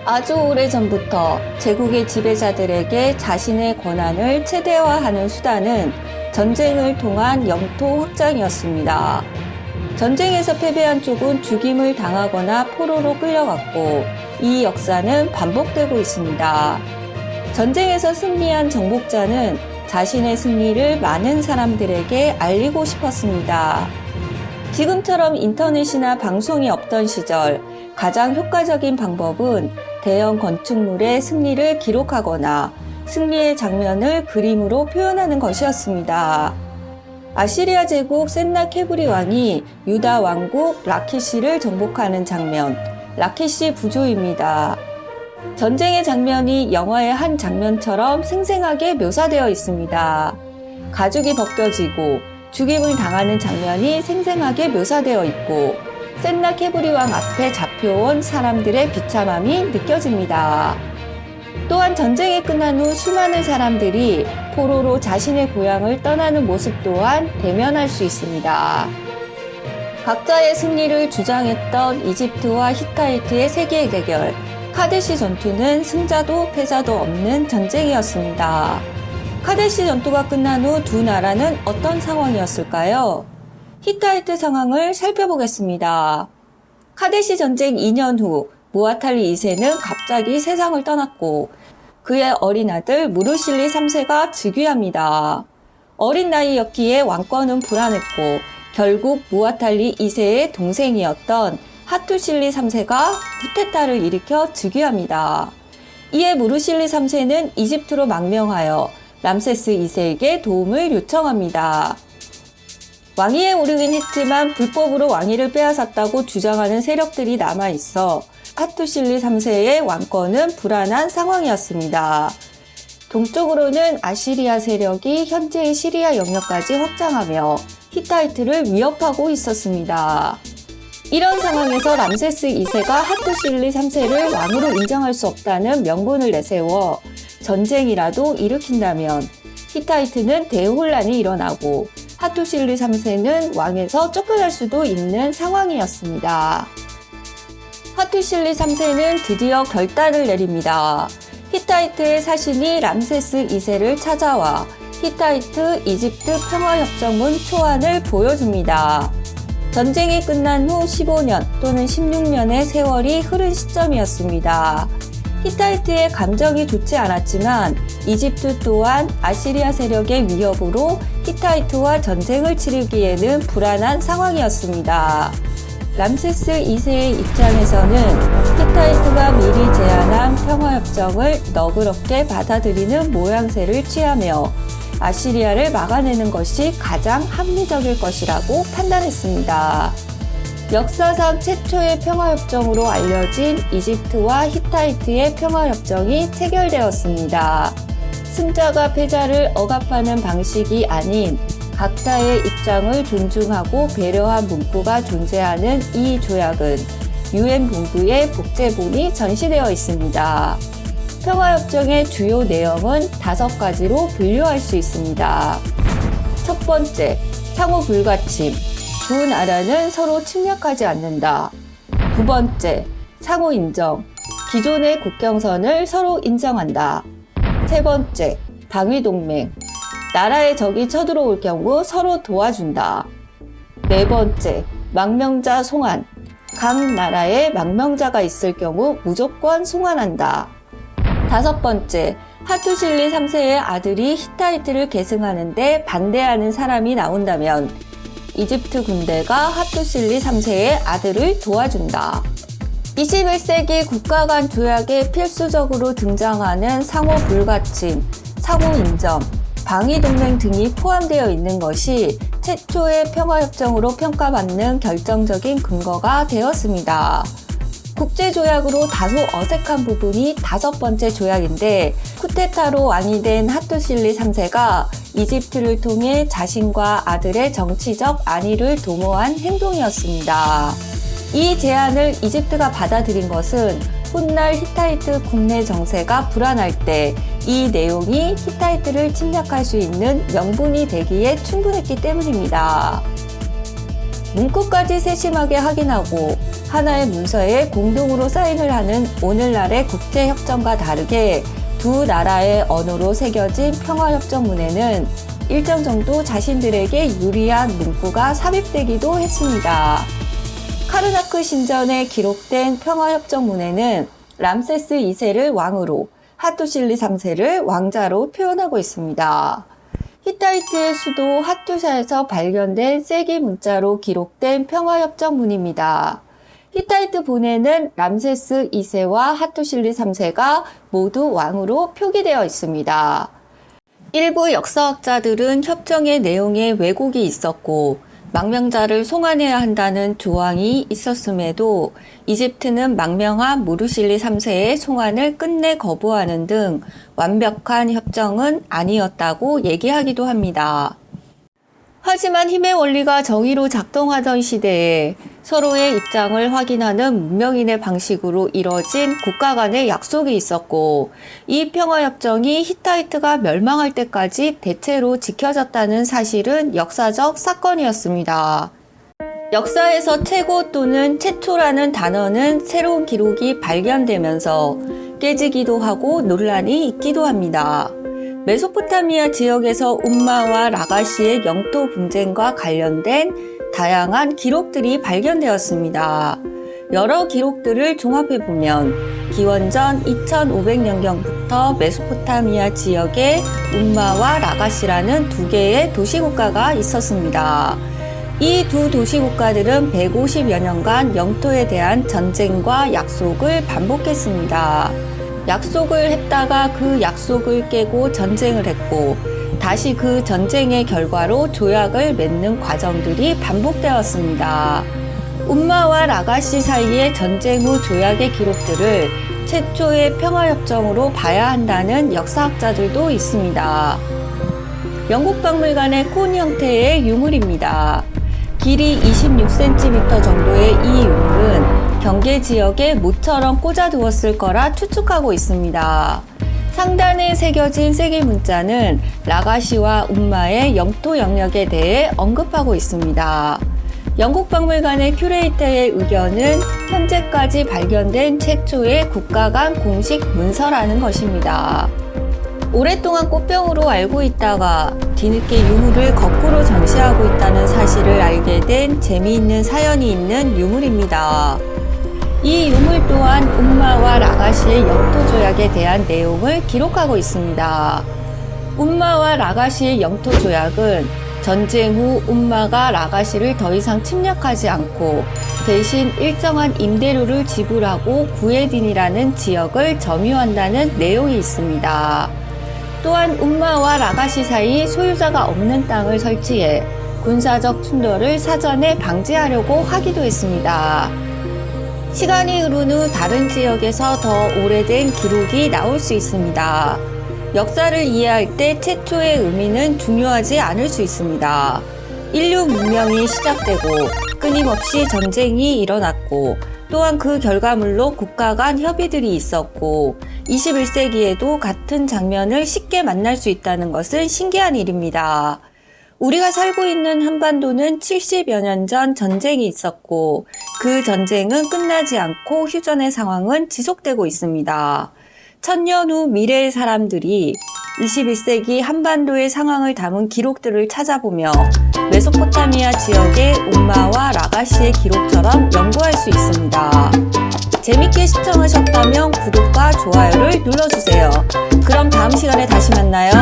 아주 오래전부터 제국의 지배자들에게 자신의 권한을 최대화하는 수단은 전쟁을 통한 영토 확장이었습니다. 전쟁에서 패배한 쪽은 죽임을 당하거나 포로로 끌려갔고 이 역사는 반복되고 있습니다. 전쟁에서 승리한 정복자는 자신의 승리를 많은 사람들에게 알리고 싶었습니다. 지금처럼 인터넷이나 방송이 없던 시절 가장 효과적인 방법은 대형 건축물의 승리를 기록하거나 승리의 장면을 그림으로 표현하는 것이었습니다. 아시리아 제국 센나케브리 왕이 유다 왕국 라키시를 정복하는 장면, 라키시 부조입니다. 전쟁의 장면이 영화의 한 장면처럼 생생하게 묘사되어 있습니다. 가죽이 벗겨지고 죽임을 당하는 장면이 생생하게 묘사되어 있고 센나케브리 왕 앞에 잡혀온 사람들의 비참함이 느껴집니다. 또한 전쟁이 끝난 후 수많은 사람들이 포로로 자신의 고향을 떠나는 모습 또한 대면할 수 있습니다. 각자의 승리를 주장했던 이집트와 히타이트의 세계의 대결, 카데시 전투는 승자도 패자도 없는 전쟁이었습니다. 카데시 전투가 끝난 후 두 나라는 어떤 상황이었을까요? 히타이트 상황을 살펴보겠습니다. 카데시 전쟁 2년 후 무아탈리 2세는 갑자기 세상을 떠났고 그의 어린 아들 무르실리 3세가 즉위합니다. 어린 나이였기에 왕권은 불안했고 결국 무아탈리 2세의 동생이었던 하투실리 3세가 쿠데타를 일으켜 즉위합니다. 이에 무르실리 3세는 이집트로 망명하여 람세스 2세에게 도움을 요청합니다. 왕위에 오르긴 했지만 불법으로 왕위를 빼앗았다고 주장하는 세력들이 남아있어 하투실리 3세의 왕권은 불안한 상황이었습니다. 동쪽으로는 아시리아 세력이 현재의 시리아 영역까지 확장하며 히타이트를 위협하고 있었습니다. 이런 상황에서 람세스 2세가 하투실리 3세를 왕으로 인정할 수 없다는 명분을 내세워 전쟁이라도 일으킨다면 히타이트는 대혼란이 일어나고 하투실리 3세는 왕에서 쫓겨날 수도 있는 상황이었습니다. 하투실리 3세는 드디어 결단을 내립니다. 히타이트의 사신이 람세스 2세를 찾아와 히타이트 이집트 평화협정문 초안을 보여줍니다. 전쟁이 끝난 후 15년 또는 16년의 세월이 흐른 시점이었습니다. 히타이트의 감정이 좋지 않았지만 이집트 또한 아시리아 세력의 위협으로 히타이트와 전쟁을 치르기에는 불안한 상황이었습니다. 람세스 2세의 입장에서는 히타이트가 미리 제안한 평화협정을 너그럽게 받아들이는 모양새를 취하며 아시리아를 막아내는 것이 가장 합리적일 것이라고 판단했습니다. 역사상 최초의 평화협정으로 알려진 이집트와 히타이트의 평화협정이 체결되었습니다. 승자가 패자를 억압하는 방식이 아닌 각자의 입장을 존중하고 배려한 문구가 존재하는 이 조약은 UN 본부의 복제본이 전시되어 있습니다. 평화협정의 주요 내용은 5가지로 분류할 수 있습니다. 첫 번째, 상호 불가침. 두 나라는 서로 침략하지 않는다. 두 번째, 상호 인정. 기존의 국경선을 서로 인정한다. 세 번째, 방위동맹. 나라의 적이 쳐들어올 경우 서로 도와준다. 네 번째, 망명자 송환. 각 나라에 망명자가 있을 경우 무조건 송환한다. 다섯 번째, 하투실리 3세의 아들이 히타이트를 계승하는데 반대하는 사람이 나온다면 이집트 군대가 하투실리 3세의 아들을 도와준다. 21세기 국가 간 조약에 필수적으로 등장하는 상호 불가침, 상호 인정, 방위동맹 등이 포함되어 있는 것이 최초의 평화협정으로 평가받는 결정적인 근거가 되었습니다. 국제조약으로 다소 어색한 부분이 5번째 조약인데 쿠데타로 왕이 된 하투실리 3세가 이집트를 통해 자신과 아들의 정치적 안위를 도모한 행동이었습니다. 이 제안을 이집트가 받아들인 것은 훗날 히타이트 국내 정세가 불안할 때 이 내용이 히타이트를 침략할 수 있는 명분이 되기에 충분했기 때문입니다. 문구까지 세심하게 확인하고 하나의 문서에 공동으로 사인을 하는 오늘날의 국제협정과 다르게 두 나라의 언어로 새겨진 평화협정문에는 일정 정도 자신들에게 유리한 문구가 삽입되기도 했습니다. 카르나크 신전에 기록된 평화협정문에는 람세스 2세를 왕으로, 하투실리 3세를 왕자로 표현하고 있습니다. 히타이트의 수도 하투샤에서 발견된 세기 문자로 기록된 평화협정문입니다. 히타이트 본에는 람세스 2세와 하투실리 3세가 모두 왕으로 표기되어 있습니다. 일부 역사학자들은 협정의 내용에 왜곡이 있었고 망명자를 송환해야 한다는 조항이 있었음에도 이집트는 망명한 무르실리 3세의 송환을 끝내 거부하는 등 완벽한 협정은 아니었다고 얘기하기도 합니다. 하지만 힘의 원리가 정의로 작동하던 시대에 서로의 입장을 확인하는 문명인의 방식으로 이뤄진 국가 간의 약속이 있었고 이 평화협정이 히타이트가 멸망할 때까지 대체로 지켜졌다는 사실은 역사적 사건이었습니다. 역사에서 최고 또는 최초라는 단어는 새로운 기록이 발견되면서 깨지기도 하고 논란이 있기도 합니다. 메소포타미아 지역에서 움마와 라가시의 영토 분쟁과 관련된 다양한 기록들이 발견되었습니다. 여러 기록들을 종합해보면 기원전 2500년경부터 메소포타미아 지역에 움마와 라가시라는 두 개의 도시국가가 있었습니다. 이 두 도시국가들은 150여 년간 영토에 대한 전쟁과 약속을 반복했습니다. 약속을 했다가 그 약속을 깨고 전쟁을 했고 다시 그 전쟁의 결과로 조약을 맺는 과정들이 반복되었습니다. 움마와 라가시 사이의 전쟁 후 조약의 기록들을 최초의 평화협정으로 봐야 한다는 역사학자들도 있습니다. 영국박물관의 콘 형태의 유물입니다. 길이 26cm 정도의 이 유물은 경계 지역에 모처럼 꽂아두었을 거라 추측하고 있습니다. 상단에 새겨진 세기 문자는 라가시와 움마의 영토 영역에 대해 언급하고 있습니다. 영국박물관의 큐레이터의 의견은 현재까지 발견된 최초의 국가 간 공식 문서라는 것입니다. 오랫동안 꽃병으로 알고 있다가 뒤늦게 유물을 거꾸로 전시하고 있다는 사실을 알게 된 재미있는 사연이 있는 유물입니다. 이 유물 또한 움마와 라가시의 영토 조약에 대한 내용을 기록하고 있습니다. 움마와 라가시의 영토 조약은 전쟁 후 움마가 라가시를 더 이상 침략하지 않고 대신 일정한 임대료를 지불하고 구에딘이라는 지역을 점유한다는 내용이 있습니다. 또한 움마와 라가시 사이 소유자가 없는 땅을 설치해 군사적 충돌을 사전에 방지하려고 하기도 했습니다. 시간이 흐른 후 다른 지역에서 더 오래된 기록이 나올 수 있습니다. 역사를 이해할 때 최초의 의미는 중요하지 않을 수 있습니다. 인류 문명이 시작되고 끊임없이 전쟁이 일어났고 또한 그 결과물로 국가 간 협의들이 있었고 21세기에도 같은 장면을 쉽게 만날 수 있다는 것은 신기한 일입니다. 우리가 살고 있는 한반도는 70여 년 전 전쟁이 있었고 그 전쟁은 끝나지 않고 휴전의 상황은 지속되고 있습니다. 1000년 후 미래의 사람들이 21세기 한반도의 상황을 담은 기록들을 찾아보며 메소포타미아 지역의 움마와 라가시의 기록처럼 연구할 수 있습니다. 재밌게 시청하셨다면 구독과 좋아요를 눌러주세요. 그럼 다음 시간에 다시 만나요.